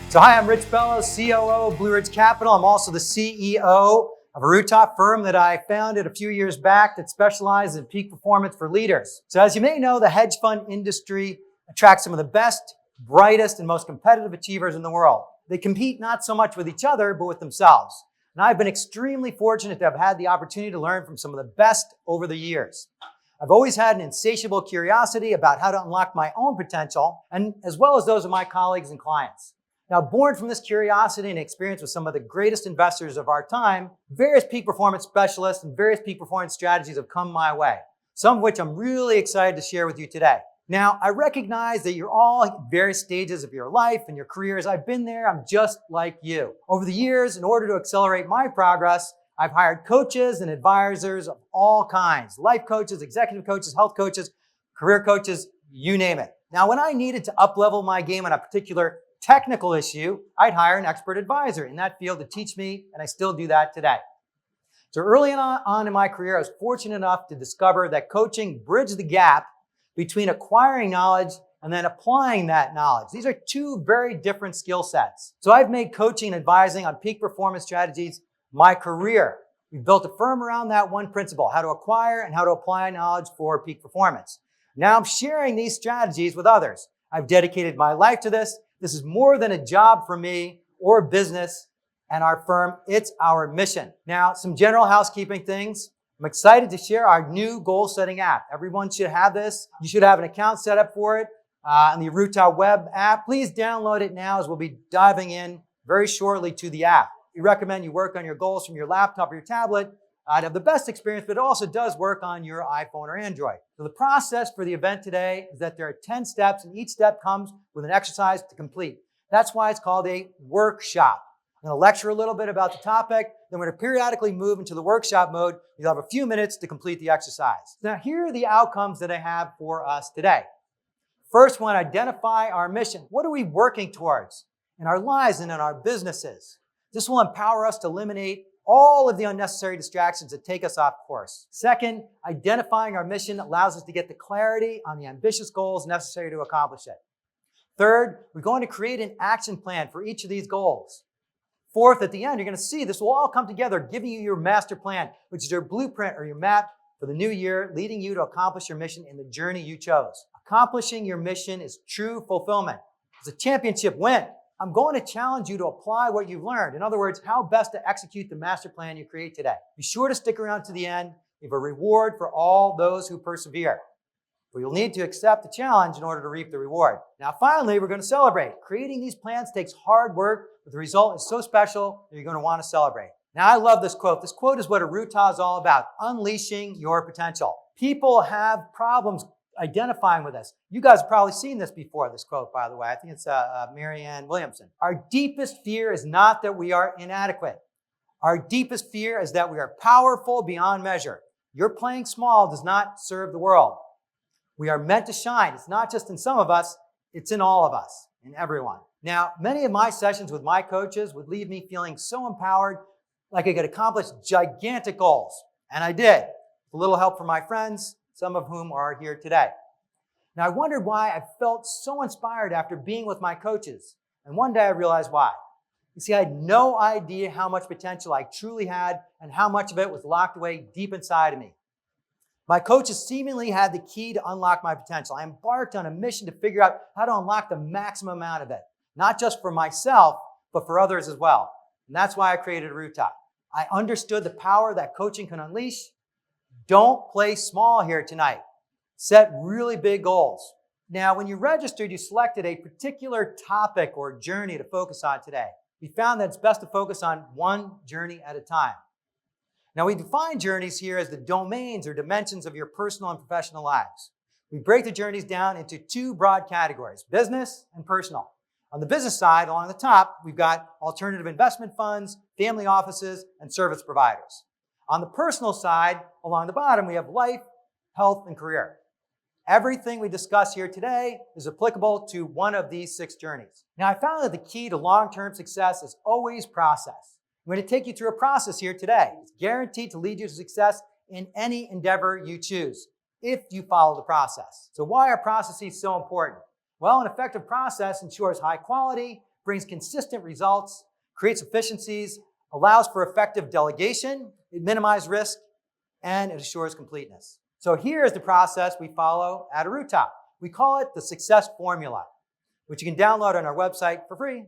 So hi, I'm Rich Bellows, COO of Blue Ridge Capital. I'm also the CEO of Arootah, firm that I founded a few years back that specializes in peak performance for leaders. So as you may know, the hedge fund industry attracts some of the best, brightest, and most competitive achievers in the world. They compete not so much with each other, but with themselves. And I've been extremely fortunate to have had the opportunity to learn from some of the best over the years. I've always had an insatiable curiosity about how to unlock my own potential, and as well as those of my colleagues and clients. Now, born from this curiosity and experience with some of the greatest investors of our time, various peak performance specialists and various peak performance strategies have come my way, some of which I'm really excited to share with you today. Now, I recognize that you're all at various stages of your life and your careers. I've been there. I'm just like you. Over the years, in order to accelerate my progress, I've hired coaches and advisors of all kinds, life coaches, executive coaches, health coaches, career coaches, you name it. Now, when I needed to up-level my game on a particular technical issue, I'd hire an expert advisor in that field to teach me, and I still do that today. So early on in my career, I was fortunate enough to discover that coaching bridged the gap between acquiring knowledge and then applying that knowledge. These are two very different skill sets. So I've made coaching and advising on peak performance strategies my career. We've built a firm around that one principle, how to acquire and how to apply knowledge for peak performance. Now I'm sharing these strategies with others. I've dedicated my life to this. This is more than a job for me or a business and our firm. It's our mission. Now, some general housekeeping things. I'm excited to share our new goal-setting app. Everyone should have this. You should have an account set up for it on the Arootah web app. Please download it now as we'll be diving in very shortly to the app. We recommend you work on your goals from your laptop or your tablet to have the best experience, but it also does work on your iPhone or Android. So the process for the event today is that there are 10 steps, and each step comes with an exercise to complete. That's why it's called a workshop. I'm going to lecture a little bit about the topic, then we're going to periodically move into the workshop mode. You'll have a few minutes to complete the exercise. Now, here are the outcomes that I have for us today. First one, identify our mission. What are we working towards in our lives and in our businesses? This will empower us to eliminate all of the unnecessary distractions that take us off course. Second, identifying our mission allows us to get the clarity on the ambitious goals necessary to accomplish it. Third, we're going to create an action plan for each of these goals. Fourth, at the end, you're going to see this will all come together, giving you your master plan, which is your blueprint or your map for the new year, leading you to accomplish your mission in the journey you chose. Accomplishing your mission is true fulfillment. It's a championship win. I'm going to challenge you to apply what you've learned. In other words, how best to execute the master plan you create today. Be sure to stick around to the end. We have a reward for all those who persevere. But you'll need to accept the challenge in order to reap the reward. Now, finally, we're going to celebrate. Creating these plans takes hard work, but the result is so special that you're going to want to celebrate. Now, I love this quote. This quote is what Arootah is all about, unleashing your potential. People have problems identifying with us. You guys have probably seen this before, this quote, by the way. I think it's Marianne Williamson. Our deepest fear is not that we are inadequate. Our deepest fear is that we are powerful beyond measure. Your playing small does not serve the world. We are meant to shine. It's not just in some of us, it's in all of us, in everyone. Now, many of my sessions with my coaches would leave me feeling so empowered, like I could accomplish gigantic goals. And I did. With a little help from my friends, some of whom are here today. Now, I wondered why I felt so inspired after being with my coaches. And one day I realized why. You see, I had no idea how much potential I truly had and how much of it was locked away deep inside of me. My coaches seemingly had the key to unlock my potential. I embarked on a mission to figure out how to unlock the maximum amount of it, not just for myself, but for others as well. And that's why I created Arootah. I understood the power that coaching can unleash. Don't play small here tonight. Set really big goals. Now, when you registered, you selected a particular topic or journey to focus on today. We found that it's best to focus on one journey at a time. Now, we define journeys here as the domains or dimensions of your personal and professional lives. We break the journeys down into two broad categories, business and personal. On the business side, along the top, we've got alternative investment funds, family offices, and service providers. On the personal side, along the bottom, we have life, health, and career. Everything we discuss here today is applicable to one of these 6 journeys. Now, I found that the key to long-term success is always process. I'm going to take you through a process here today. It's guaranteed to lead you to success in any endeavor you choose, if you follow the process. So why are processes so important? Well, an effective process ensures high quality, brings consistent results, creates efficiencies, allows for effective delegation, it minimizes risk, and it assures completeness. So here is the process we follow at Arootah. We call it the success formula, which you can download on our website for free.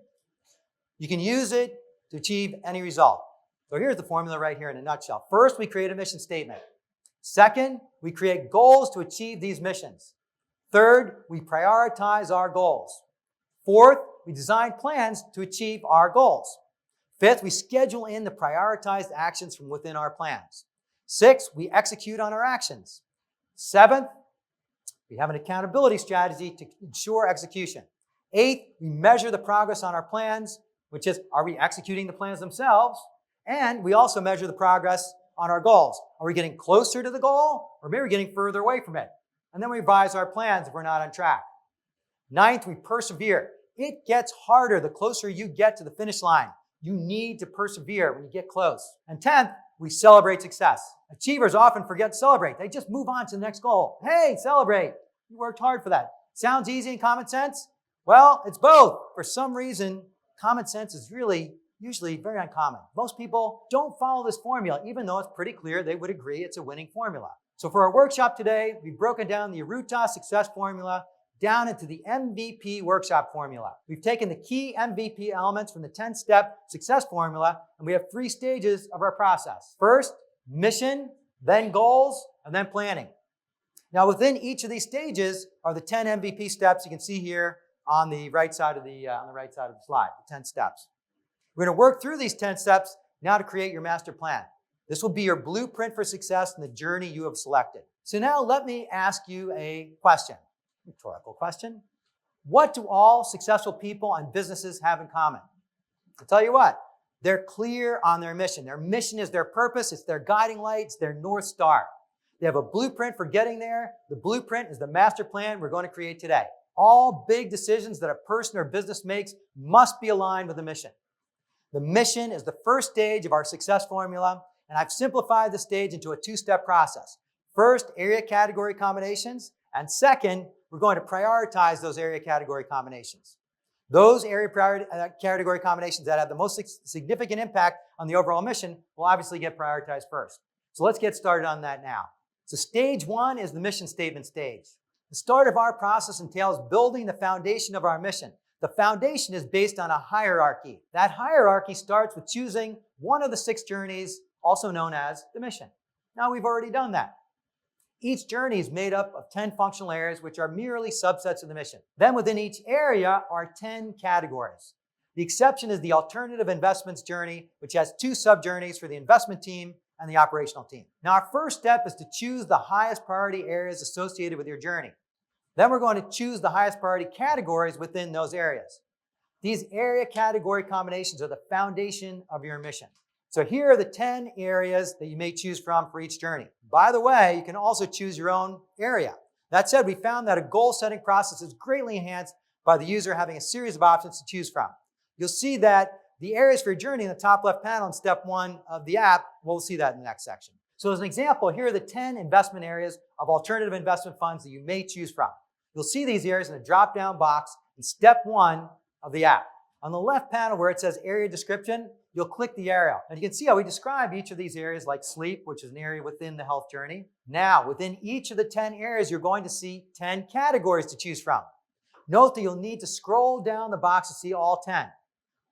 You can use it to achieve any result. So here's the formula right here in a nutshell. First, we create a mission statement. Second, we create goals to achieve these missions. Third, we prioritize our goals. Fourth, we design plans to achieve our goals. Fifth, we schedule in the prioritized actions from within our plans. Sixth, we execute on our actions. Seventh, we have an accountability strategy to ensure execution. Eighth, we measure the progress on our plans, which is, are we executing the plans themselves? And we also measure the progress on our goals. Are we getting closer to the goal, or maybe we're getting further away from it? And then we revise our plans if we're not on track. Ninth, we persevere. It gets harder the closer you get to the finish line. You need to persevere when you get close. And 10th, we celebrate success. Achievers often forget to celebrate. They just move on to the next goal. Hey, celebrate. You worked hard for that. Sounds easy and common sense? Well, it's both. For some reason, common sense is really usually very uncommon. Most people don't follow this formula, even though it's pretty clear they would agree it's a winning formula. So for our workshop today, we've broken down the Arootah success formula down into the MVP workshop formula. We've taken the key MVP elements from the 10-step success formula, and we have 3 stages of our process. First, mission, then goals, and then planning. Now, within each of these stages are the 10 MVP steps you can see here on the right side of the slide, the 10 steps. We're going to work through these 10 steps now to create your master plan. This will be your blueprint for success in the journey you have selected. So now let me ask you a question, rhetorical question. What do all successful people and businesses have in common? I'll tell you what, they're clear on their mission. Their mission is their purpose, it's their guiding light, it's their North Star. They have a blueprint for getting there. The blueprint is the master plan we're going to create today. All big decisions that a person or business makes must be aligned with the mission. The mission is the first stage of our success formula, and I've simplified the stage into a 2-step process. First, area category combinations, and second, we're going to prioritize those area category combinations. Those area category combinations that have the most significant impact on the overall mission will obviously get prioritized first. So let's get started on that now. So stage 1 is the mission statement stage. The start of our process entails building the foundation of our mission. The foundation is based on a hierarchy. That hierarchy starts with choosing one of the 6 journeys, also known as the mission. Now, we've already done that. Each journey is made up of 10 functional areas, which are merely subsets of the mission. Then within each area are 10 categories. The exception is the alternative investments journey, which has 2 sub-journeys for the investment team and the operational team. Now, our first step is to choose the highest priority areas associated with your journey. Then we're going to choose the highest priority categories within those areas. These area category combinations are the foundation of your mission. So here are the 10 areas that you may choose from for each journey. By the way, you can also choose your own area. That said, we found that a goal-setting process is greatly enhanced by the user having a series of options to choose from. You'll see that the areas for your journey in the top left panel in step 1 of the app, we'll see that in the next section. So as an example, here are the 10 investment areas of alternative investment funds that you may choose from. You'll see these areas in a drop-down box in step 1 of the app. On the left panel where it says area description, you'll click the arrow. And you can see how we describe each of these areas, like sleep, which is an area within the health journey. Now, within each of the 10 areas, you're going to see 10 categories to choose from. Note that you'll need to scroll down the box to see all 10.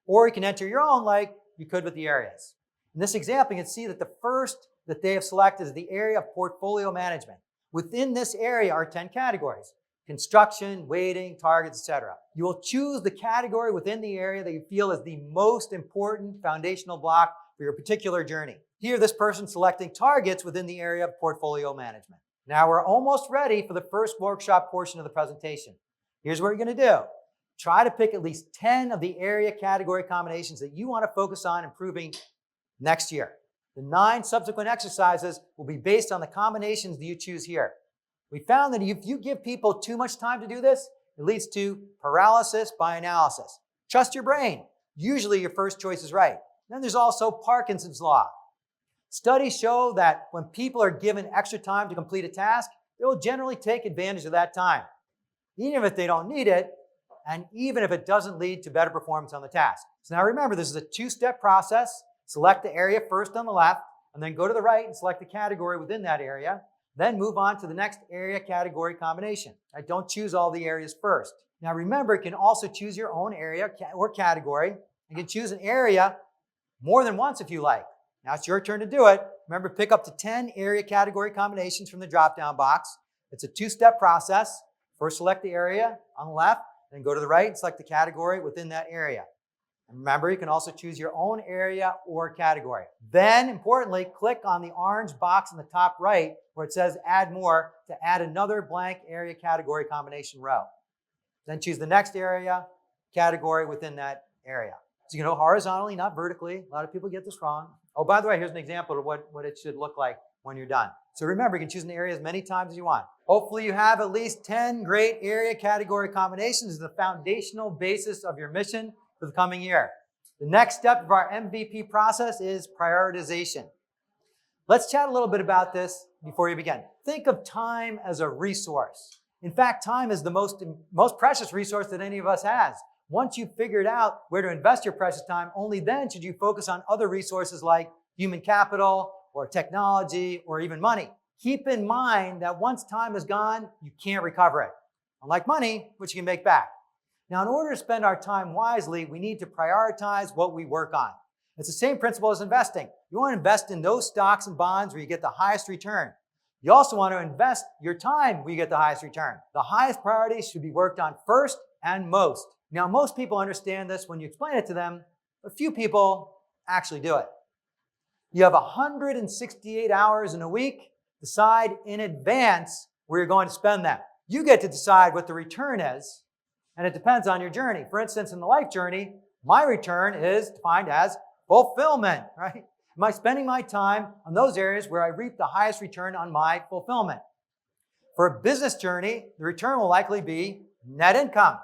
Or you can enter your own like you could with the areas. In this example, you can see that the first that they have selected is the area of portfolio management. Within this area are 10 categories: construction, weighting, targets, etc. You will choose the category within the area that you feel is the most important foundational block for your particular journey. Here, this person selecting targets within the area of portfolio management. Now we're almost ready for the first workshop portion of the presentation. Here's what you're going to do. Try to pick at least 10 of the area category combinations that you want to focus on improving next year. The 9 subsequent exercises will be based on the combinations that you choose here. We found that if you give people too much time to do this, it leads to paralysis by analysis. Trust your brain. Usually your first choice is right. Then there's also Parkinson's law. Studies show that when people are given extra time to complete a task, they will generally take advantage of that time, even if they don't need it, and even if it doesn't lead to better performance on the task. So now remember, this is a two-step process. Select the area first on the left, and then go to the right and select the category within that area. Then move on to the next area category combination. Right? Don't choose all the areas first. Now remember, you can also choose your own area or category. You can choose an area more than once if you like. Now it's your turn to do it. Remember, pick up to 10 area category combinations from the drop-down box. It's a two-step process. First select the area on the left, then go to the right and select the category within that area. And remember, you can also choose your own area or category. Then, importantly, click on the orange box in the top right where it says Add More to add another blank area category combination row. Then choose the next area category within that area. So you can go horizontally, not vertically. A lot of people get this wrong. Oh, by the way, here's an example of what it should look like when you're done. So remember, you can choose an area as many times as you want. Hopefully you have at least 10 great area category combinations as the foundational basis of your mission for the coming year. The next step of our MVP process is prioritization. Let's chat a little bit about this before you begin. Think of time as a resource. In fact, time is the most precious resource that any of us has. Once you've figured out where to invest your precious time, only then should you focus on other resources like human capital or technology or even money. Keep in mind that once time is gone, you can't recover it. Unlike money, which you can make back. Now, in order to spend our time wisely, we need to prioritize what we work on. It's the same principle as investing. You want to invest in those stocks and bonds where you get the highest return. You also want to invest your time where you get the highest return. The highest priorities should be worked on first and most. Now, most people understand this when you explain it to them, but few people actually do it. You have 168 hours in a week. Decide in advance where you're going to spend them. You get to decide what the return is, and it depends on your journey. For instance, in the life journey, my return is defined as fulfillment, right? Am I spending my time on those areas where I reap the highest return on my fulfillment? For a business journey, the return will likely be net income.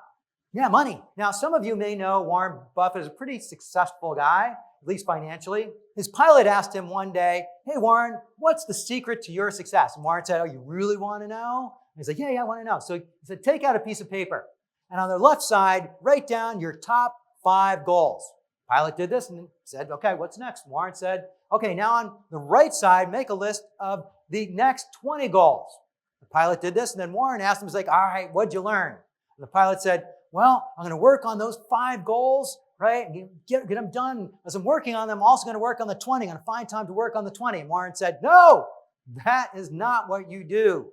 Yeah, money. Now, some of you may know Warren Buffett is a pretty successful guy, at least financially. His pilot asked him one day, "Hey, Warren, what's the secret to your success?" And Warren said, "Oh, you really want to know?" And he's like, yeah, I want to know. So he said, take out a piece of paper. And on the left side, write down your top 5 goals. Pilot did this and said, okay, what's next? Warren said, okay, now on the right side, make a list of the next 20 goals. The pilot did this, and then Warren asked him, he's like, all right, what'd you learn? And the pilot said, well, I'm going to work on those 5 goals, right? And get them done. As I'm working on them, I'm also going to work on the 20. I'm going to find time to work on the 20. And Warren said, no, that is not what you do.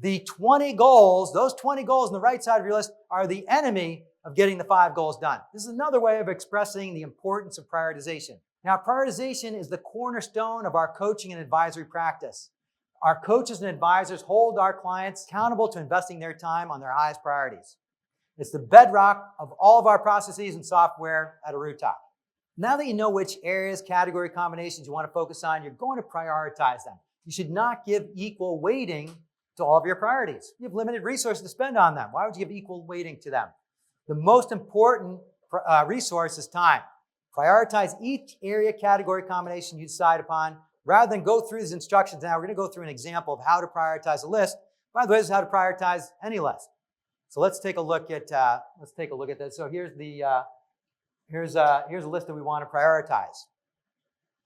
The 20 goals, those 20 goals on the right side of your list are the enemy of getting the 5 goals done. This is another way of expressing the importance of prioritization. Now, prioritization is the cornerstone of our coaching and advisory practice. Our coaches and advisors hold our clients accountable to investing their time on their highest priorities. It's the bedrock of all of our processes and software at Arootah. Now that you know which areas, category combinations you want to focus on, you're going to prioritize them. You should not give equal weighting to all of your priorities. You have limited resources to spend on them. Why would you give equal weighting to them? The most important resource is time. Prioritize each area category combination you decide upon rather than go through these instructions. Now, we're going to go through an example of how to prioritize a list. By the way, this is how to prioritize any list. So let's take a look at this. So here's a list that we want to prioritize.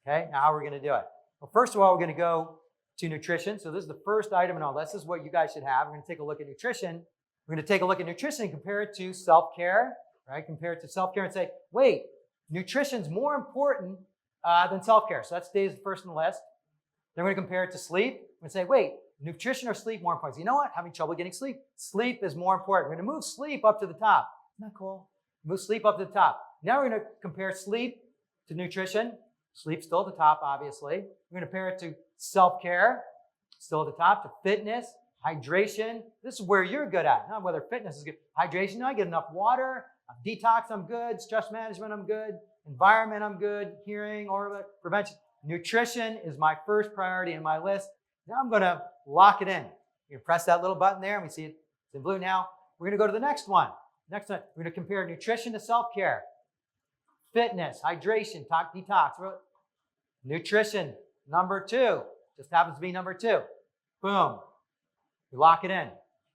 Okay, now how are we going to do it? Well, first of all, we're going to go to nutrition. So this is the first item in all this. This is what you guys should have. We're going to take a look at nutrition. We're going to take a look at nutrition and compare it to self-care, right? Compare it to self-care and say, wait, nutrition's more important than self-care. So that stays first on the list. Then we're going to compare it to sleep. We're going to say, wait, nutrition or sleep more important? So you know what? Having trouble getting sleep. Sleep is more important. We're going to move sleep up to the top. Isn't that cool? Move sleep up to the top. Now we're going to compare sleep to nutrition. Sleep still at the top, obviously. We're going to compare it to self-care, still at the top, to fitness, hydration. This is where you're good at, not whether fitness is good. Hydration, I get enough water. Detox, I'm good. Stress management, I'm good. Environment, I'm good. Hearing, oral prevention. Nutrition is my first priority in my list. Now I'm going to lock it in. You can press that little button there, and we see it's in blue now. We're going to go to the next one. Next one, we're going to compare nutrition to self-care. Fitness, hydration, detox. Nutrition, number 2. Just happens to be number 2. Boom. We lock it in.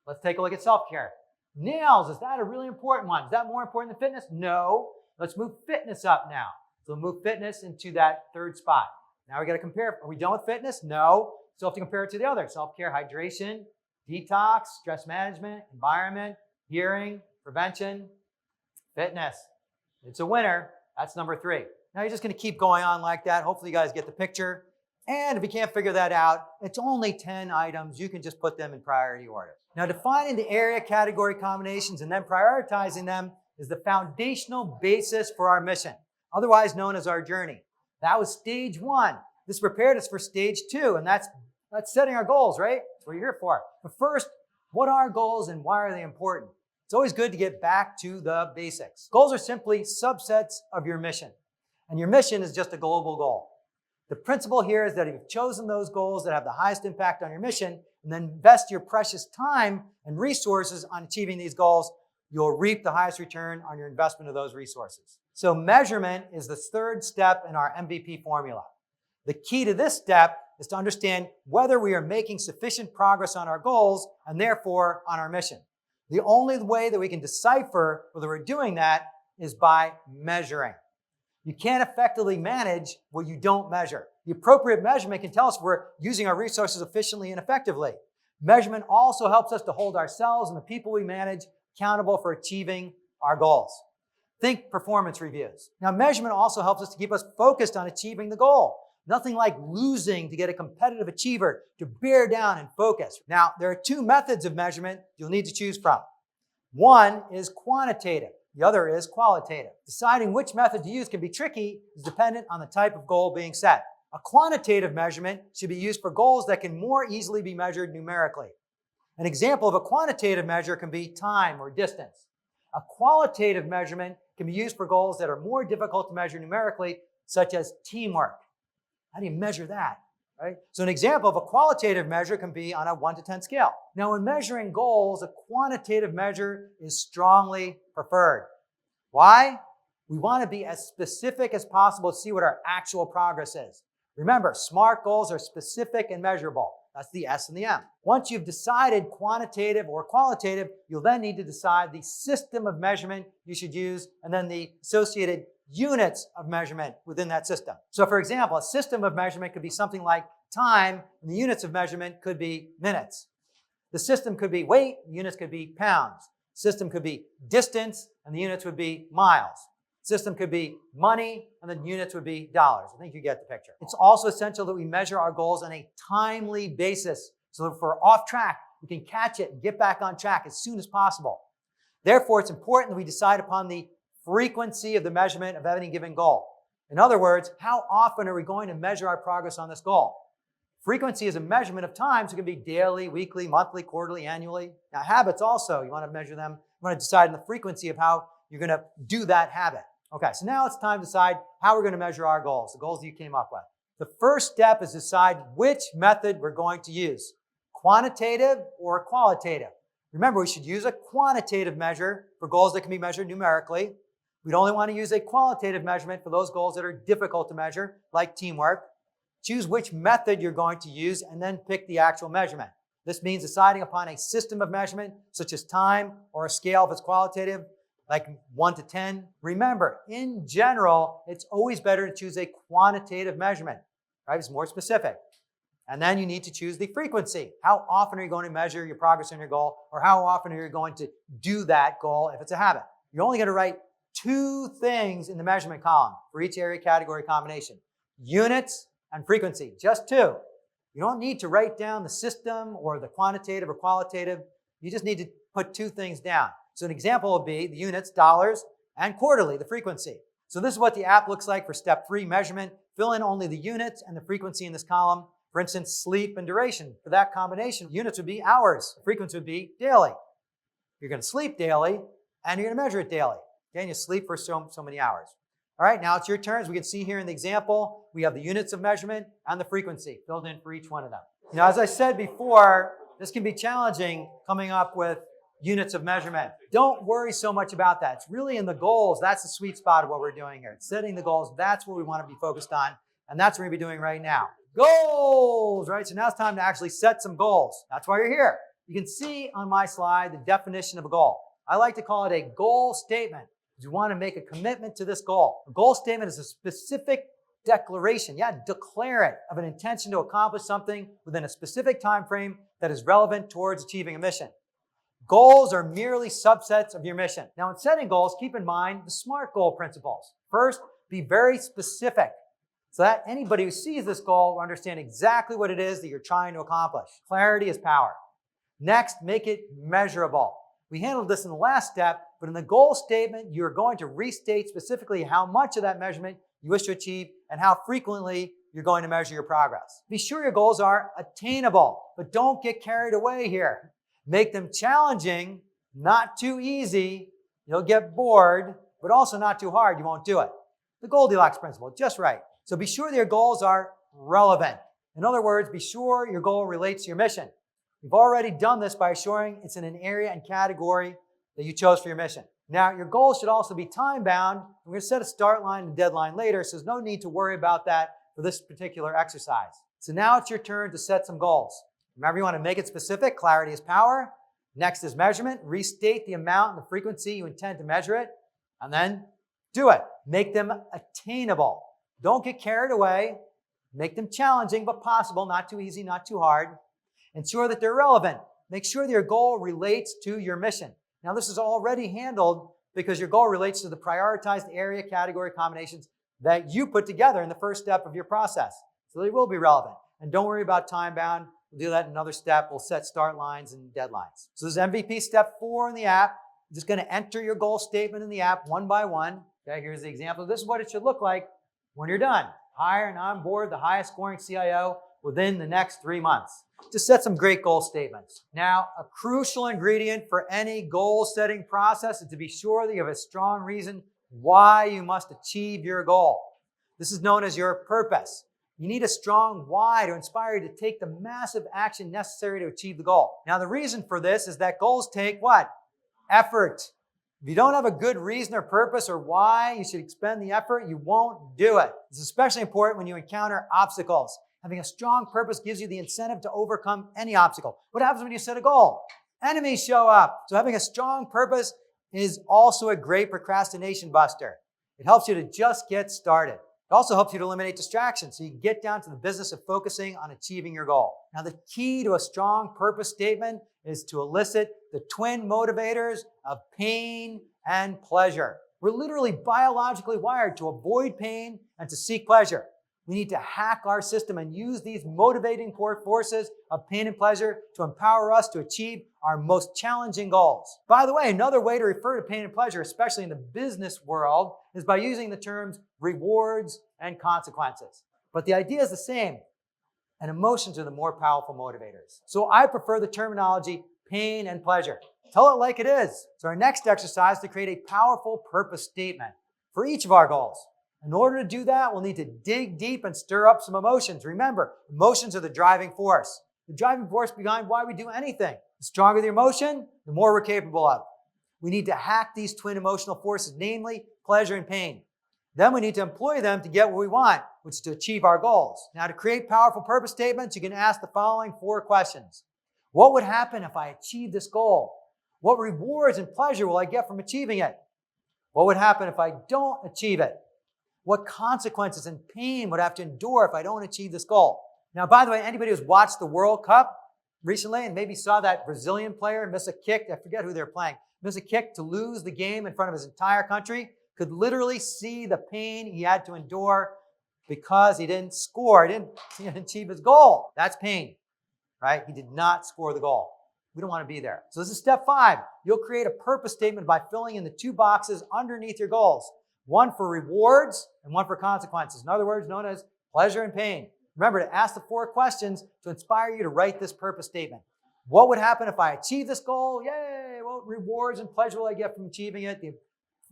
Let's take a look at self-care. Nails, is that a really important one? Is that more important than fitness? No. Let's move fitness up now. So we'll move fitness into that third spot. Now we got to compare. Are we done with fitness? No. So we have to compare it to the other. Self-care, hydration, detox, stress management, environment, hearing, prevention, fitness. It's a winner. That's number 3. Now you're just going to keep going on like that. Hopefully you guys get the picture. And if you can't figure that out, it's only 10 items. You can just put them in priority order. Now defining the area category combinations and then prioritizing them is the foundational basis for our mission, otherwise known as our journey. That was stage 1. This prepared us for stage 2, and that's setting our goals, right? That's what you're here for. But first, what are goals and why are they important? It's always good to get back to the basics. Goals are simply subsets of your mission, and your mission is just a global goal. The principle here is that if you've chosen those goals that have the highest impact on your mission and then invest your precious time and resources on achieving these goals, you'll reap the highest return on your investment of those resources. So measurement is the third step in our MVP formula. The key to this step is to understand whether we are making sufficient progress on our goals and therefore on our mission. The only way that we can decipher whether we're doing that is by measuring. You can't effectively manage what you don't measure. The appropriate measurement can tell us if we're using our resources efficiently and effectively. Measurement also helps us to hold ourselves and the people we manage accountable for achieving our goals. Think performance reviews. Now, measurement also helps us to keep us focused on achieving the goal. Nothing like losing to get a competitive achiever to bear down and focus. Now, there are 2 methods of measurement you'll need to choose from. One is quantitative. The other is qualitative. Deciding which method to use can be tricky, is dependent on the type of goal being set. A quantitative measurement should be used for goals that can more easily be measured numerically. An example of a quantitative measure can be time or distance. A qualitative measurement can be used for goals that are more difficult to measure numerically, such as teamwork. How do you measure that? Right? So an example of a qualitative measure can be on a 1 to 10 scale. Now, when measuring goals, a quantitative measure is strongly preferred. Why? We want to be as specific as possible to see what our actual progress is. Remember, SMART goals are specific and measurable. That's the S and the M. Once you've decided quantitative or qualitative, you'll then need to decide the system of measurement you should use and then the associated units of measurement within that system. So for example, a system of measurement could be something like time, and the units of measurement could be minutes. The system could be weight, the units could be pounds. System could be distance, and the units would be miles. System could be money, and the units would be dollars. I think you get the picture. It's also essential that we measure our goals on a timely basis, so that if we're off track, we can catch it and get back on track as soon as possible. Therefore, it's important that we decide upon the frequency of the measurement of any given goal. In other words, how often are we going to measure our progress on this goal? Frequency is a measurement of time, so it can be daily, weekly, monthly, quarterly, annually. Now, habits also, you want to measure them. You want to decide on the frequency of how you're going to do that habit. Okay, so now it's time to decide how we're going to measure our goals, the goals that you came up with. The first step is decide which method we're going to use, quantitative or qualitative. Remember, we should use a quantitative measure for goals that can be measured numerically. We'd only want to use a qualitative measurement for those goals that are difficult to measure, like teamwork. Choose which method you're going to use and then pick the actual measurement. This means deciding upon a system of measurement, such as time, or a scale if it's qualitative, like 1 to 10. Remember, in general, it's always better to choose a quantitative measurement, right? It's more specific. And then you need to choose the frequency. How often are you going to measure your progress on your goal, or how often are you going to do that goal if it's a habit? You're only going to write 2 things in the measurement column for each area category combination: units and frequency, just 2. You don't need to write down the system or the quantitative or qualitative. You just need to put 2 things down. So an example would be the units, dollars, and quarterly, the frequency. So this is what the app looks like for step 3, measurement. Fill in only the units and the frequency in this column. For instance, sleep and duration. For that combination, units would be hours. The frequency would be daily. You're going to sleep daily, and you're going to measure it daily. Okay, and you sleep for so many hours. All right, now it's your turn. As we can see here in the example, we have the units of measurement and the frequency filled in for each one of them. Now, as I said before, this can be challenging coming up with units of measurement. Don't worry so much about that. It's really in the goals. That's the sweet spot of what we're doing here. It's setting the goals. That's what we want to be focused on, and that's what we're going to be doing right now. Goals, right? So now it's time to actually set some goals. That's why you're here. You can see on my slide the definition of a goal. I like to call it a goal statement. You want to make a commitment to this goal. A goal statement is a specific declaration, declare it, of an intention to accomplish something within a specific time frame that is relevant towards achieving a mission. Goals are merely subsets of your mission. Now, in setting goals, keep in mind the SMART goal principles. First, be very specific so that anybody who sees this goal will understand exactly what it is that you're trying to accomplish. Clarity is power. Next, make it measurable. We handled this in the last step, but in the goal statement, you're going to restate specifically how much of that measurement you wish to achieve and how frequently you're going to measure your progress. Be sure your goals are attainable, but don't get carried away here. Make them challenging, not too easy. You'll get bored, but also not too hard. You won't do it. The Goldilocks principle, just right. So be sure that your goals are relevant. In other words, be sure your goal relates to your mission. You've already done this by assuring it's in an area and category that you chose for your mission. Now, your goals should also be time-bound. We're going to set a start line and deadline later, so there's no need to worry about that for this particular exercise. So now it's your turn to set some goals. Remember, you want to make it specific. Clarity is power. Next is measurement. Restate the amount and the frequency you intend to measure it, and then do it. Make them attainable. Don't get carried away. Make them challenging but possible, not too easy, not too hard. Ensure that they're relevant. Make sure that your goal relates to your mission. Now, this is already handled because your goal relates to the prioritized area category combinations that you put together in the first step of your process. So they will be relevant. And don't worry about time-bound. We'll do that in another step. We'll set start lines and deadlines. So this is MVP step 4 in the app. You're just going to enter your goal statement in the app one by one. Okay, here's the example. This is what it should look like when you're done. Hire and onboard the highest scoring CIO within the next 3 months. Just set some great goal statements. Now, a crucial ingredient for any goal-setting process is to be sure that you have a strong reason why you must achieve your goal. This is known as your purpose. You need a strong why to inspire you to take the massive action necessary to achieve the goal. Now, the reason for this is that goals take what? Effort. If you don't have a good reason or purpose or why you should expend the effort, you won't do it. It's especially important when you encounter obstacles. Having a strong purpose gives you the incentive to overcome any obstacle. What happens when you set a goal? Enemies show up. So having a strong purpose is also a great procrastination buster. It helps you to just get started. It also helps you to eliminate distractions so you can get down to the business of focusing on achieving your goal. Now, the key to a strong purpose statement is to elicit the twin motivators of pain and pleasure. We're literally biologically wired to avoid pain and to seek pleasure. We need to hack our system and use these motivating forces of pain and pleasure to empower us to achieve our most challenging goals. By the way, another way to refer to pain and pleasure, especially in the business world, is by using the terms rewards and consequences. But the idea is the same, and emotions are the more powerful motivators. So I prefer the terminology pain and pleasure. Tell it like it is. So our next exercise is to create a powerful purpose statement for each of our goals. In order to do that, we'll need to dig deep and stir up some emotions. Remember, emotions are the driving force. The driving force behind why we do anything. The stronger the emotion, the more we're capable of. We need to hack these twin emotional forces, namely pleasure and pain. Then we need to employ them to get what we want, which is to achieve our goals. Now, to create powerful purpose statements, you can ask the following 4 questions. What would happen if I achieved this goal? What rewards and pleasure will I get from achieving it? What would happen if I don't achieve it? What consequences and pain would I have to endure if I don't achieve this goal? Now, by the way, anybody who's watched the World Cup recently and maybe saw that Brazilian player miss a kick, I forget who they're playing, miss a kick to lose the game in front of his entire country, could literally see the pain he had to endure because he didn't score, he didn't achieve his goal. That's pain, right? He did not score the goal. We don't want to be there. So this is step 5. You'll create a purpose statement by filling in the 2 boxes underneath your goals. One for rewards and one for consequences. In other words, known as pleasure and pain. Remember to ask the 4 questions to inspire you to write this purpose statement. What would happen if I achieve this goal? Yay! What rewards and pleasure will I get from achieving it?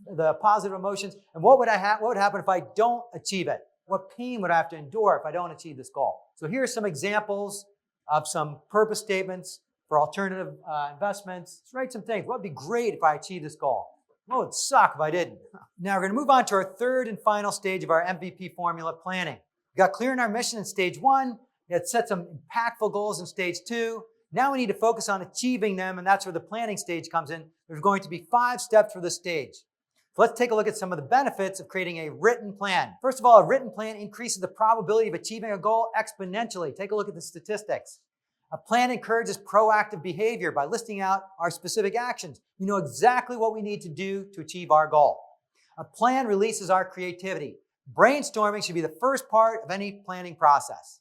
The positive emotions. And what would happen if I don't achieve it? What pain would I have to endure if I don't achieve this goal? So here are some examples of some purpose statements for alternative investments. Let's write some things. What would be great if I achieved this goal? What would suck if I didn't? Now we're going to move on to our 3rd and final stage of our MVP formula, planning. We got clear on our mission in stage 1. We had set some impactful goals in stage 2. Now we need to focus on achieving them, and that's where the planning stage comes in. There's going to be 5 steps for this stage. So let's take a look at some of the benefits of creating a written plan. First of all, a written plan increases the probability of achieving a goal exponentially. Take a look at the statistics. A plan encourages proactive behavior by listing out our specific actions. We know exactly what we need to do to achieve our goal. A plan releases our creativity. Brainstorming should be the first part of any planning process.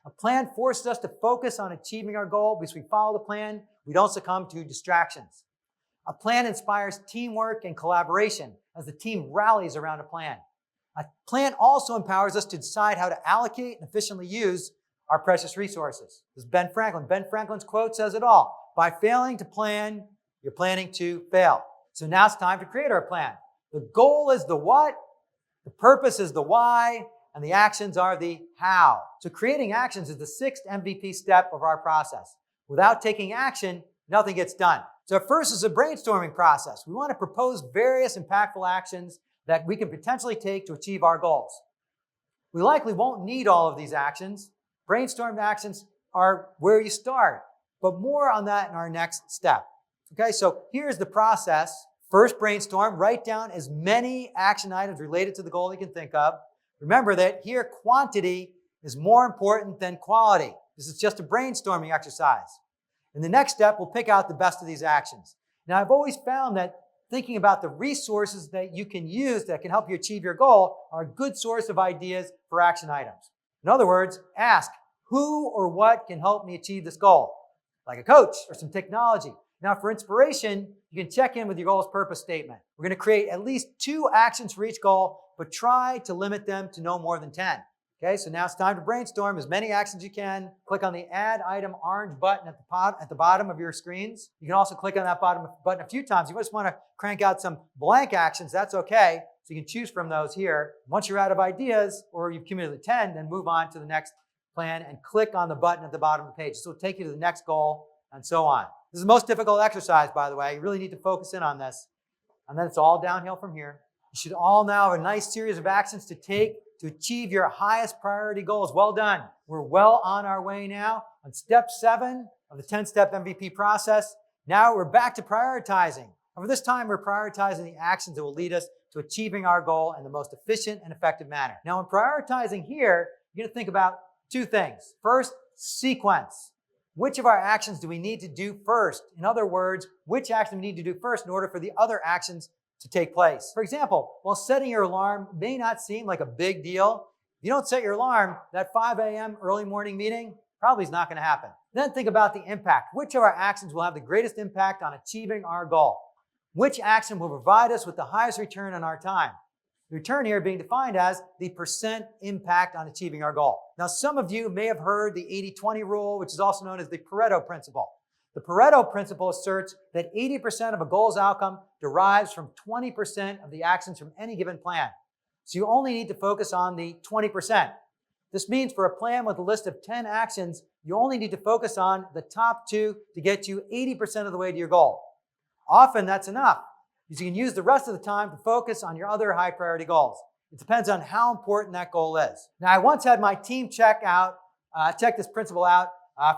A plan forces us to focus on achieving our goal because we follow the plan. We don't succumb to distractions. A plan inspires teamwork and collaboration as the team rallies around a plan. A plan also empowers us to decide how to allocate and efficiently use our precious resources. This is Ben Franklin. Ben Franklin's quote says it all. By failing to plan, you're planning to fail. So now it's time to create our plan. The goal is the what, the purpose is the why, and the actions are the how. So creating actions is the 6th MVP step of our process. Without taking action, nothing gets done. So first is a brainstorming process. We want to propose various impactful actions that we can potentially take to achieve our goals. We likely won't need all of these actions. Brainstormed actions are where you start, but more on that in our next step. Okay, so here's the process. First, brainstorm. Write down as many action items related to the goal you can think of. Remember that here, quantity is more important than quality. This is just a brainstorming exercise. In the next step, we'll pick out the best of these actions. Now, I've always found that thinking about the resources that you can use that can help you achieve your goal are a good source of ideas for action items. In other words, ask, who or what can help me achieve this goal? Like a coach or some technology. Now, for inspiration, you can check in with your goal's purpose statement. We're going to create at least 2 actions for each goal, but try to limit them to no more than 10. Okay, so now it's time to brainstorm as many actions as you can. Click on the Add Item orange button at the bottom of your screens. You can also click on that bottom button a few times. You just want to crank out some blank actions, that's okay. So you can choose from those here. Once you're out of ideas, or you've accumulated 10, then move on to the next plan and click on the button at the bottom of the page. This will take you to the next goal and so on. This is the most difficult exercise, by the way. You really need to focus in on this. And then it's all downhill from here. You should all now have a nice series of actions to take to achieve your highest priority goals. Well done. We're well on our way now on step 7 of the 10-step MVP process. Now we're back to prioritizing. Over this time, we're prioritizing the actions that will lead us to achieving our goal in the most efficient and effective manner. Now, in prioritizing here, you're going to think about 2 things. First, sequence. Which of our actions do we need to do first? In other words, which action we need to do first in order for the other actions to take place. For example, while setting your alarm may not seem like a big deal, if you don't set your alarm, that 5 a.m. early morning meeting probably is not going to happen. Then think about the impact. Which of our actions will have the greatest impact on achieving our goal? Which action will provide us with the highest return on our time? The return here being defined as the % impact on achieving our goal. Now, some of you may have heard the 80-20 rule, which is also known as the Pareto principle. The Pareto principle asserts that 80% of a goal's outcome derives from 20% of the actions from any given plan. So you only need to focus on the 20%. This means for a plan with a list of 10 actions, you only need to focus on the top 2 to get you 80% of the way to your goal. Often that's enough, because you can use the rest of the time to focus on your other high priority goals. It depends on how important that goal is. Now, I once had my team check this principle out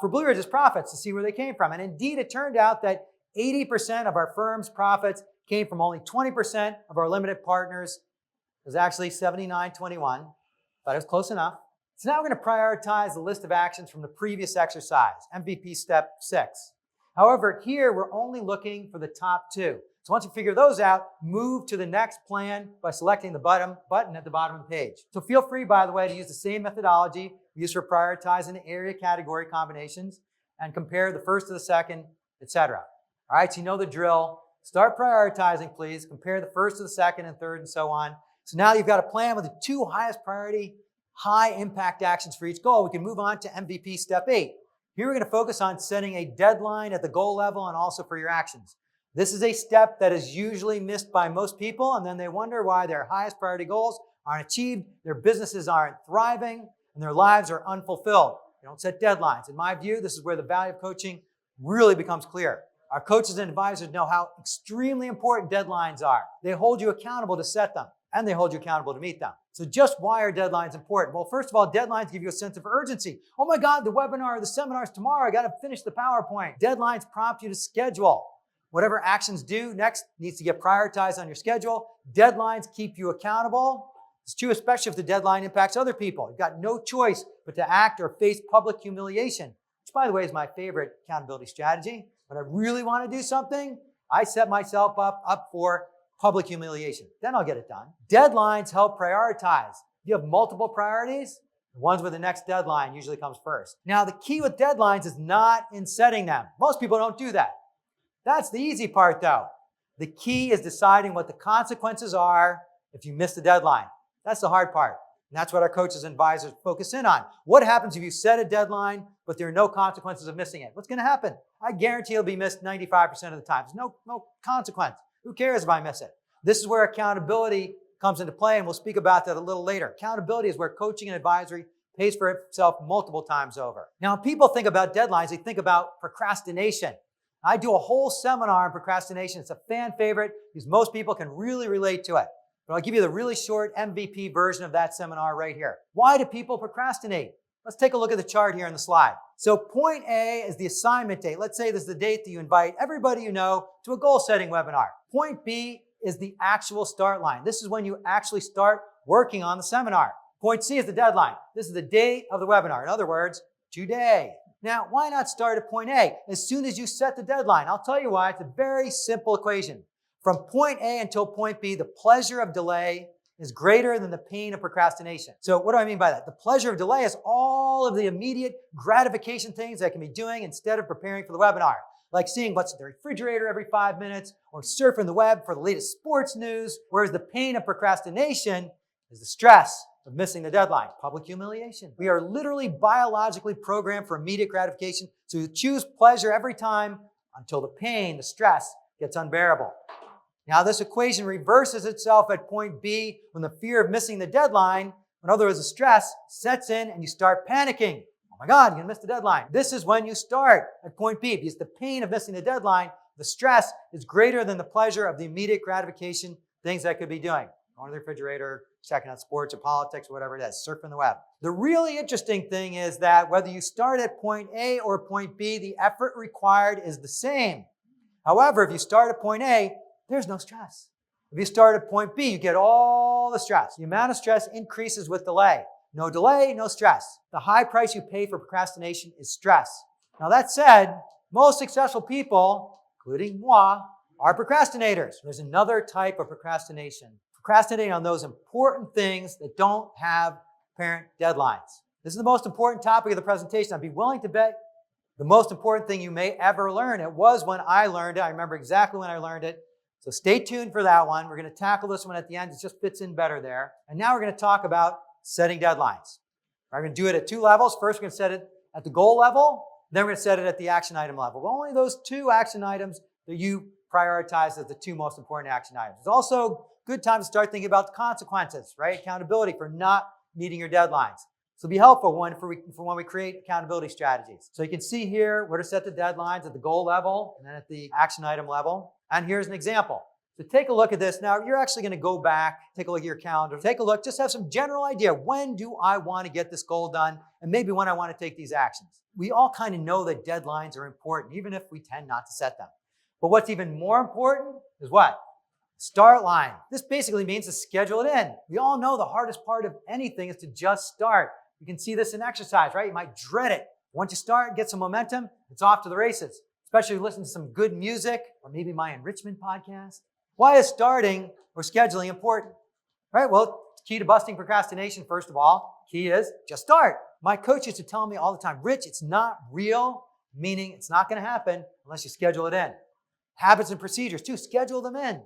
for Blue Ridge's profits to see where they came from. And indeed, it turned out that 80% of our firm's profits came from only 20% of our limited partners. It was actually 79-21, but it was close enough. So now we're going to prioritize the list of actions from the previous exercise, MVP step 6. However, here we're only looking for the top 2. So once you figure those out, move to the next plan by selecting the button at the bottom of the page. So feel free, by the way, to use the same methodology we use for prioritizing area category combinations and compare the first to the second, etc. All right, so you know the drill. Start prioritizing, please. Compare the first to the second and third and so on. So now you've got a plan with the 2 highest priority, high impact actions for each goal. We can move on to MVP step 8. Here we're going to focus on setting a deadline at the goal level and also for your actions. This is a step that is usually missed by most people, and then they wonder why their highest priority goals aren't achieved, their businesses aren't thriving, and their lives are unfulfilled. They don't set deadlines. In my view, this is where the value of coaching really becomes clear. Our coaches and advisors know how extremely important deadlines are. They hold you accountable to set them. and they hold you accountable to meet them. So just why are deadlines important? Well, first of all, deadlines give you a sense of urgency. Oh my God, the webinar or the seminar is tomorrow. I got to finish the PowerPoint. Deadlines prompt you to schedule. Whatever actions due next needs to get prioritized on your schedule. Deadlines keep you accountable. It's true especially if the deadline impacts other people. You've got no choice but to act or face public humiliation, which, by the way, is my favorite accountability strategy. When I really want to do something, I set myself up for public humiliation. Then I'll get it done. Deadlines help prioritize. You have multiple priorities. The ones with the next deadline usually comes first. Now, the key with deadlines is not in setting them. Most people don't do that. That's the easy part, though. The key is deciding what the consequences are if you miss the deadline. That's the hard part. And that's what our coaches and advisors focus in on. What happens if you set a deadline, but there are no consequences of missing it? What's going to happen? I guarantee it'll be missed 95% of the time. There's no consequence. Who cares if I miss it? This is where accountability comes into play, and we'll speak about that a little later. Accountability is where coaching and advisory pays for itself multiple times over. Now, when people think about deadlines, they think about procrastination. I do a whole seminar on procrastination. It's a fan favorite because most people can really relate to it. But I'll give you the really short MVP version of that seminar right here. Why do people procrastinate? Let's take a look at the chart here on the slide. So point A is the assignment date. Let's say this is the date that you invite everybody you know to a goal-setting webinar. Point B is the actual start line. This is when you actually start working on the seminar. Point C is the deadline. This is the date of the webinar. In other words, today. Now, why not start at point A as soon as you set the deadline? I'll tell you why. It's a very simple equation. From point A until point B, the pleasure of delay is greater than the pain of procrastination. So what do I mean by that? The pleasure of delay is all of the immediate gratification things that I can be doing instead of preparing for the webinar, like seeing what's in the refrigerator every 5 minutes or surfing the web for the latest sports news, whereas the pain of procrastination is the stress of missing the deadline, public humiliation. We are literally biologically programmed for immediate gratification, so you choose pleasure every time until the pain, the stress, gets unbearable. Now, this equation reverses itself at point B when the fear of missing the deadline, in other words, the stress, sets in and you start panicking. Oh my God, you're going to miss the deadline. This is when you start at point B because the pain of missing the deadline, the stress, is greater than the pleasure of the immediate gratification, things that could be doing. Going to the refrigerator, checking out sports or politics or whatever it is, surfing the web. The really interesting thing is that whether you start at point A or point B, the effort required is the same. However, if you start at point A, there's no stress. If you start at point B, you get all the stress. The amount of stress increases with delay. No delay, no stress. The high price you pay for procrastination is stress. Now that said, most successful people, including moi, are procrastinators. There's another type of procrastination. Procrastinating on those important things that don't have apparent deadlines. This is the most important topic of the presentation. I'd be willing to bet the most important thing you may ever learn. It was when I learned it. I remember exactly when I learned it. So stay tuned for that one. We're going to tackle this one at the end. It just fits in better there. And now we're going to talk about setting deadlines. We're going to do it at two levels. First, we're going to set it at the goal level. Then we're going to set it at the action item level. Only those two action items that you prioritize as the two most important action items. It's also a good time to start thinking about the consequences, right? Accountability for not meeting your deadlines. This will be helpful for when we create accountability strategies. So you can see here where to set the deadlines at the goal level and then at the action item level. And here's an example. So take a look at this. Now, you're actually going to go back, take a look at your calendar, take a look, just have some general idea. When do I want to get this goal done? And maybe when I want to take these actions. We all kind of know that deadlines are important, even if we tend not to set them. But what's even more important is what? Start line. This basically means to schedule it in. We all know the hardest part of anything is to just start. You can see this in exercise, right? You might dread it. Once you start, get some momentum, it's off to the races. Especially if you listen to some good music or maybe my enrichment podcast. Why is starting or scheduling important? Right? Well, it's key to busting procrastination, first of all. Key is just start. My coach used to tell me all the time, Rich, it's not real, meaning it's not going to happen unless you schedule it in. Habits and procedures, too, schedule them in.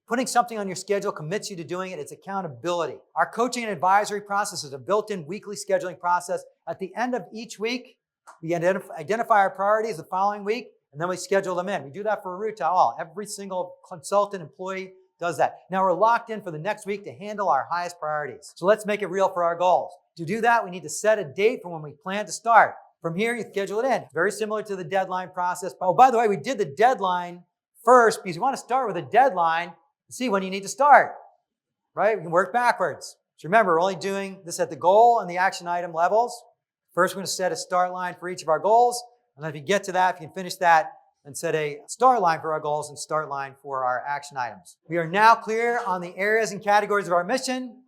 Putting something on your schedule commits you to doing it. It's accountability. Our coaching and advisory process is a built-in weekly scheduling process. At the end of each week, we identify our priorities the following week, and then we schedule them in. We do that for Arootah. Every single consultant employee does that. Now we're locked in for the next week to handle our highest priorities. So let's make it real for our goals. To do that, we need to set a date for when we plan to start. From here, you schedule it in. Very similar to the deadline process. Oh, by the way, we did the deadline first because you want to start with a deadline to see when you need to start. right? We can work backwards. So remember, we're only doing this at the goal and the action item levels. First, we're going to set a start line for each of our goals. And then if you get to that, if you can finish that, then set a start line for our goals and start line for our action items. We are now clear on the areas and categories of our mission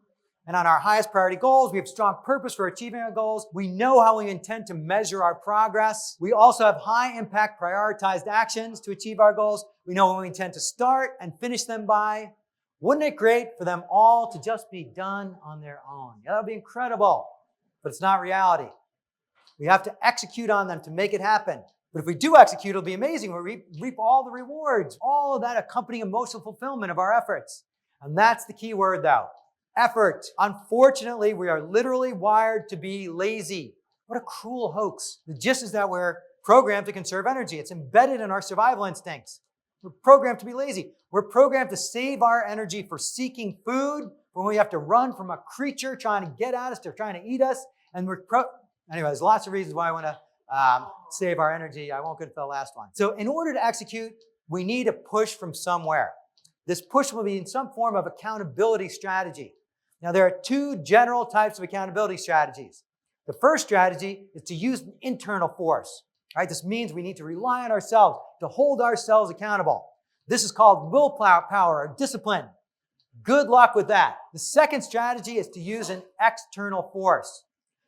and on our highest priority goals. We have strong purpose for achieving our goals. We know how we intend to measure our progress. We also have high impact prioritized actions to achieve our goals. We know when we intend to start and finish them by. Wouldn't it great for them all to just be done on their own? Yeah, that would be incredible, but it's not reality. We have to execute on them to make it happen. But if we do execute, it'll be amazing. We'll reap all the rewards, all of that accompanying emotional fulfillment of our efforts. And that's the key word, though. Effort. Unfortunately, we are literally wired to be lazy. What a cruel hoax. The gist is that we're programmed to conserve energy. It's embedded in our survival instincts. We're programmed to be lazy. We're programmed to save our energy for seeking food when we have to run from a creature trying to get at us, they're trying to eat us. And anyway, there's lots of reasons why I want to save our energy. I won't get to the last one. So in order to execute, we need a push from somewhere. This push will be in some form of accountability strategy. Now, there are two general types of accountability strategies. The first strategy is to use an internal force. Right? This means we need to rely on ourselves to hold ourselves accountable. This is called willpower or discipline. Good luck with that. The second strategy is to use an external force.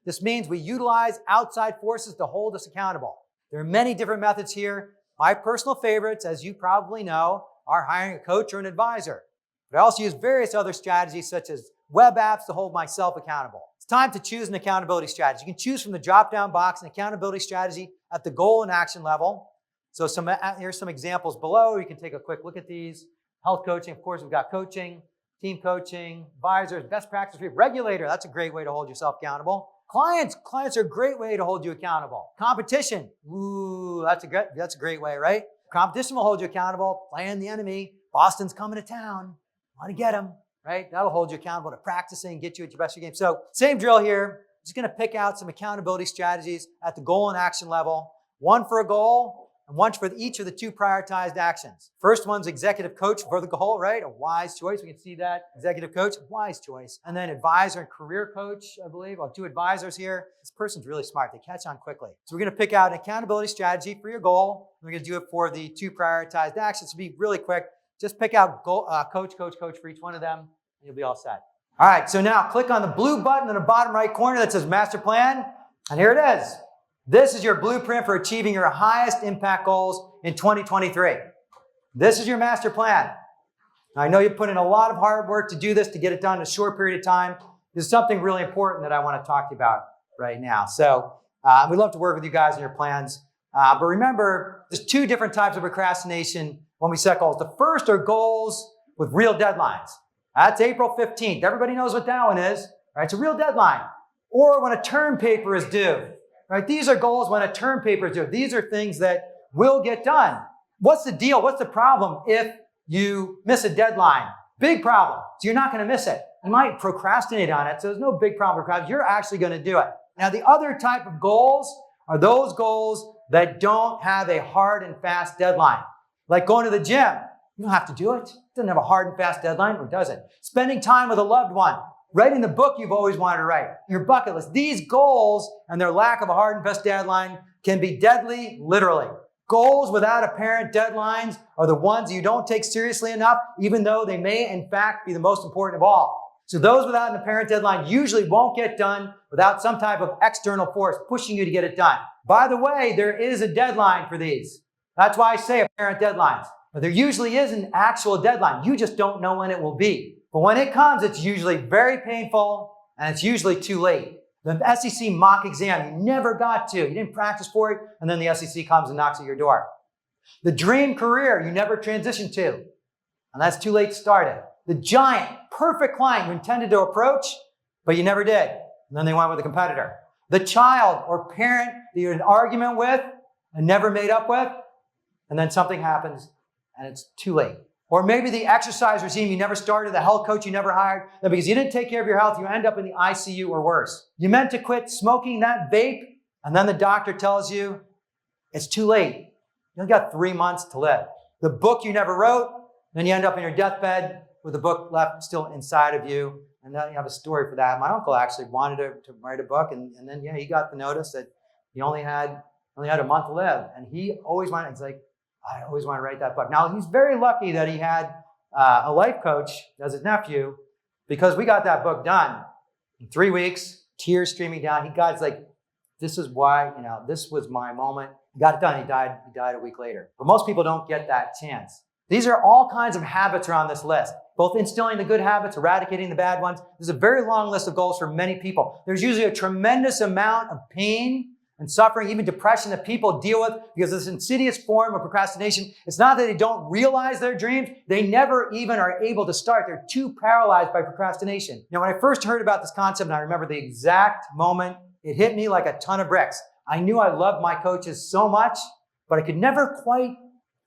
This means we utilize outside forces to hold us accountable. There are many different methods here. My personal favorites, as you probably know, are hiring a coach or an advisor. But I also use various other strategies such as web apps to hold myself accountable. It's time to choose an accountability strategy. You can choose from the drop-down box an accountability strategy at the goal and action level. So here's some examples below. You can take a quick look at these. Health coaching, of course, we've got coaching, team coaching, advisors, best practice, regulator. That's a great way to hold yourself accountable. Clients are a great way to hold you accountable. Competition, ooh, that's a great way, right? Competition will hold you accountable. Playing the enemy. Boston's coming to town. Want to get them, right? That'll hold you accountable to practicing, get you at your best of your game. So same drill here. Just going to pick out some accountability strategies at the goal and action level. One for a goal and one for each of the two prioritized actions. First one's executive coach for the goal, right? A wise choice. We can see that. Executive coach, wise choice. And then advisor and career coach, I believe. I'll do advisors here. This person's really smart. They catch on quickly. So we're going to pick out an accountability strategy for your goal. We're going to do it for the two prioritized actions. To be really quick, just pick out coach for each one of them, and you'll be all set. All right, so now click on the blue button in the bottom right corner that says Master Plan, and here it is. This is your blueprint for achieving your highest impact goals in 2023. This is your master plan. Now, I know you put in a lot of hard work to do this, to get it done in a short period of time. There's something really important that I want to talk to you about right now. So we'd love to work with you guys on your plans. But remember, there's two different types of procrastination when we set goals. The first are goals with real deadlines. That's April 15th. Everybody knows what that one is, right? It's a real deadline. Or when a term paper is due, right? These are goals when a term paper is due. These are things that will get done. What's the deal? What's the problem if you miss a deadline? Big problem. So you're not going to miss it. You might procrastinate on it. So there's no big problem. You're actually going to do it. Now, the other type of goals are those goals that don't have a hard and fast deadline. Like going to the gym. You don't have to do it. It doesn't have a hard and fast deadline, or does it? Spending time with a loved one. Writing the book you've always wanted to write. Your bucket list. These goals and their lack of a hard and fast deadline can be deadly, literally. Goals without apparent deadlines are the ones you don't take seriously enough, even though they may, in fact, be the most important of all. So those without an apparent deadline usually won't get done without some type of external force pushing you to get it done. By the way, there is a deadline for these. That's why I say apparent deadlines. But there usually is an actual deadline. You just don't know when it will be. But when it comes, it's usually very painful, and it's usually too late. The SEC mock exam, you never got to. You didn't practice for it, and then the SEC comes and knocks at your door. The dream career you never transitioned to, and that's too late to start it. The giant, perfect client you intended to approach, but you never did, and then they went with a competitor. The child or parent that you had an argument with and never made up with, and then something happens, and it's too late. Or maybe the exercise regime you never started, the health coach you never hired, that because you didn't take care of your health, you end up in the ICU or worse. You meant to quit smoking that vape, and then the doctor tells you it's too late. You only got 3 months to live. The book you never wrote, then you end up in your deathbed, with the book left still inside of you. And then you have a story for that. My uncle actually wanted to write a book, and then he got the notice that he only had a month to live, and he always wanted. He's like, I always want to write that book. Now he's very lucky that he had a life coach as his nephew, because we got that book done in 3 weeks, tears streaming down. He's like, this is why, this was my moment. He got it done. He died a week later. But most people don't get that chance. These are all kinds of habits are on this list, both instilling the good habits, eradicating the bad ones. There's a very long list of goals for many people. There's usually a tremendous amount of pain and suffering, even depression, that people deal with because of this insidious form of procrastination. It's not that they don't realize their dreams. They never even are able to start. They're too paralyzed by procrastination. Now, when I first heard about this concept, and I remember the exact moment, it hit me like a ton of bricks. I knew I loved my coaches so much, but I could never quite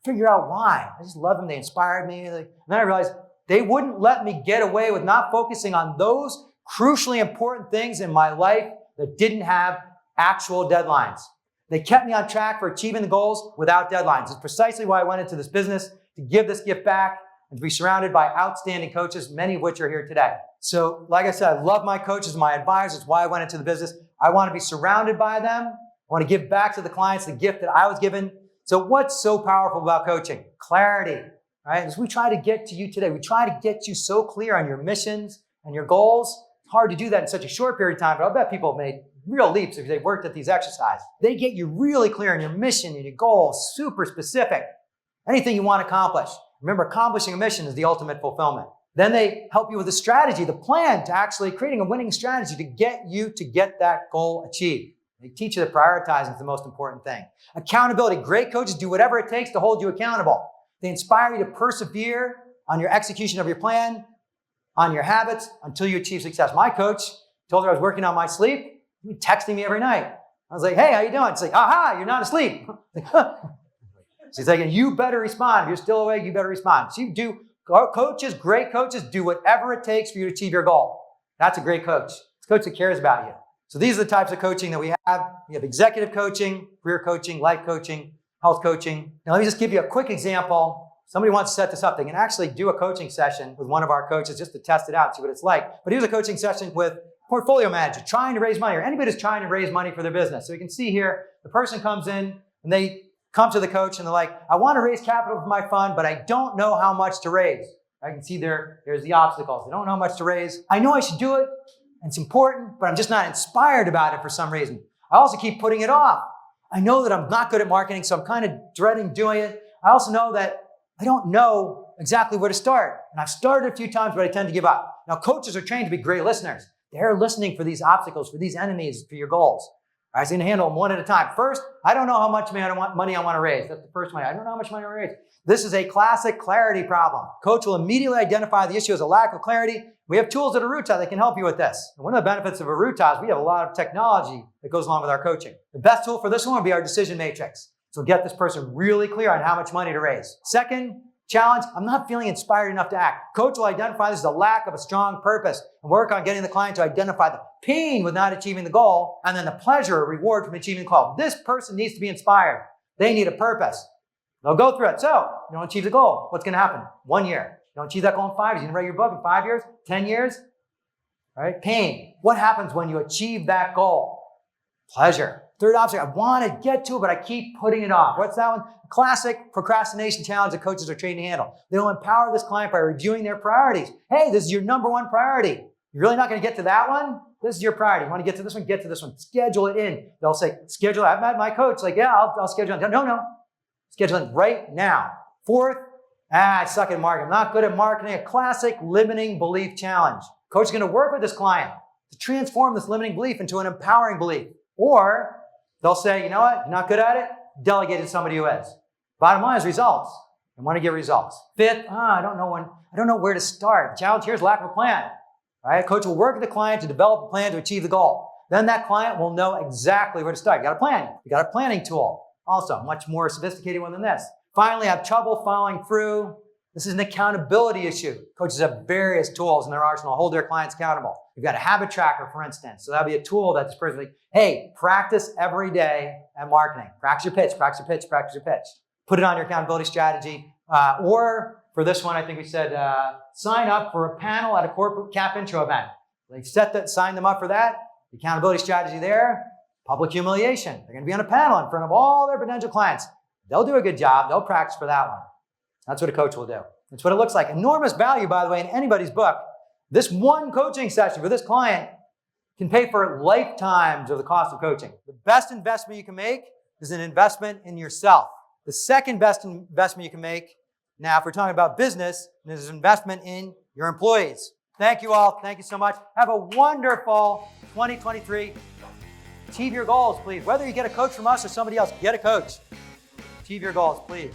figure out why. I just loved them. They inspired me. And then I realized they wouldn't let me get away with not focusing on those crucially important things in my life that didn't have actual deadlines. They kept me on track for achieving the goals without deadlines. It's precisely why I went into this business, to give this gift back and to be surrounded by outstanding coaches, many of which are here today. So, like I said, I love my coaches, my advisors. It's why I went into the business. I want to be surrounded by them. I want to give back to the clients the gift that I was given. So what's so powerful about coaching? Clarity, right? As we try to get to you today, we try to get you so clear on your missions and your goals. It's hard to do that in such a short period of time, but I'll bet people have made real leaps if they've worked at these exercises. They get you really clear on your mission and your goals, super specific, anything you want to accomplish. Remember, accomplishing a mission is the ultimate fulfillment. Then they help you with the strategy, the plan to actually creating a winning strategy to get you to get that goal achieved. They teach you that prioritizing is the most important thing. Accountability. Great coaches do whatever it takes to hold you accountable. They inspire you to persevere on your execution of your plan, on your habits, until you achieve success. My coach told her I was working on my sleep. He was texting me every night. I was like, hey, how you doing? She's like, aha, you're not asleep. She's like, you better respond. If you're still awake, you better respond. Great coaches do whatever it takes for you to achieve your goal. That's a great coach. It's a coach that cares about you. So these are the types of coaching that we have. We have executive coaching, career coaching, life coaching, health coaching. Now, let me just give you a quick example. Somebody wants to set this up. They can actually do a coaching session with one of our coaches just to test it out, see what it's like. But here's a coaching session with a portfolio manager trying to raise money, or anybody who's trying to raise money for their business. So you can see here, the person comes in and they come to the coach and they're like, I want to raise capital for my fund, but I don't know how much to raise. I can see there's the obstacles. They don't know how much to raise. I know I should do it. It's important, but I'm just not inspired about it for some reason. I also keep putting it off. I know that I'm not good at marketing, so I'm kind of dreading doing it. I also know that I don't know exactly where to start. And I've started a few times, but I tend to give up. Now, coaches are trained to be great listeners. They're listening for these obstacles, for these enemies, for your goals. I was going to handle them one at a time. First, I don't know how much money I want to raise. That's the first one. I don't know how much money I want to raise. This is a classic clarity problem. Coach will immediately identify the issue as a lack of clarity. We have tools at Arootah that can help you with this. And one of the benefits of Arootah is we have a lot of technology that goes along with our coaching. The best tool for this one would be our decision matrix. So get this person really clear on how much money to raise. Second challenge, I'm not feeling inspired enough to act. Coach will identify this as a lack of a strong purpose and work on getting the client to identify the pain with not achieving the goal and then the pleasure or reward from achieving the goal. This person needs to be inspired. They need a purpose. They'll go through it. So, you don't achieve the goal. What's going to happen? 1 year. You don't achieve that goal in 5 years. You're going to write your book in 5 years, 10 years. All right? Pain. What happens when you achieve that goal? Pleasure. Third obstacle. I want to get to it, but I keep putting it off. What's that one? Classic procrastination challenge that coaches are trained to handle. They'll empower this client by reviewing their priorities. Hey, this is your number one priority. You're really not going to get to that one? This is your priority. You want to get to this one? Get to this one. Schedule it in. They'll say, schedule it. I've met my coach. Like, yeah, I'll schedule it. No. Schedule it right now. Fourth, I suck at marketing. I'm not good at marketing. A classic limiting belief challenge. Coach is going to work with this client to transform this limiting belief into an empowering belief. Or they'll say, you know what? You're not good at it. Delegate it to somebody who is. Bottom line is results. I want to get results. Fifth, I don't know where to start. The challenge here is lack of a plan. All right? Coach will work with the client to develop a plan to achieve the goal. Then that client will know exactly where to start. You got a plan. You got a planning tool. Also, much more sophisticated one than this. Finally, have trouble following through. This is an accountability issue. Coaches have various tools in their arsenal to hold their clients accountable. You've got a habit tracker, for instance. So that'll be a tool that this person like, hey, practice every day at marketing. Practice your pitch, practice your pitch, practice your pitch. Put it on your accountability strategy. Or For this one, I think we said, sign up for a panel at a corporate cap intro event. They sign them up for that. The accountability strategy there, public humiliation. They're going to be on a panel in front of all their potential clients. They'll do a good job. They'll practice for that one. That's what a coach will do. That's what it looks like. Enormous value, by the way, in anybody's book. This one coaching session for this client can pay for lifetimes of the cost of coaching. The best investment you can make is an investment in yourself. The second best investment you can make, now if we're talking about business, is an investment in your employees. Thank you all. Thank you so much. Have a wonderful 2023. Achieve your goals, please. Whether you get a coach from us or somebody else, get a coach. Achieve your goals, please.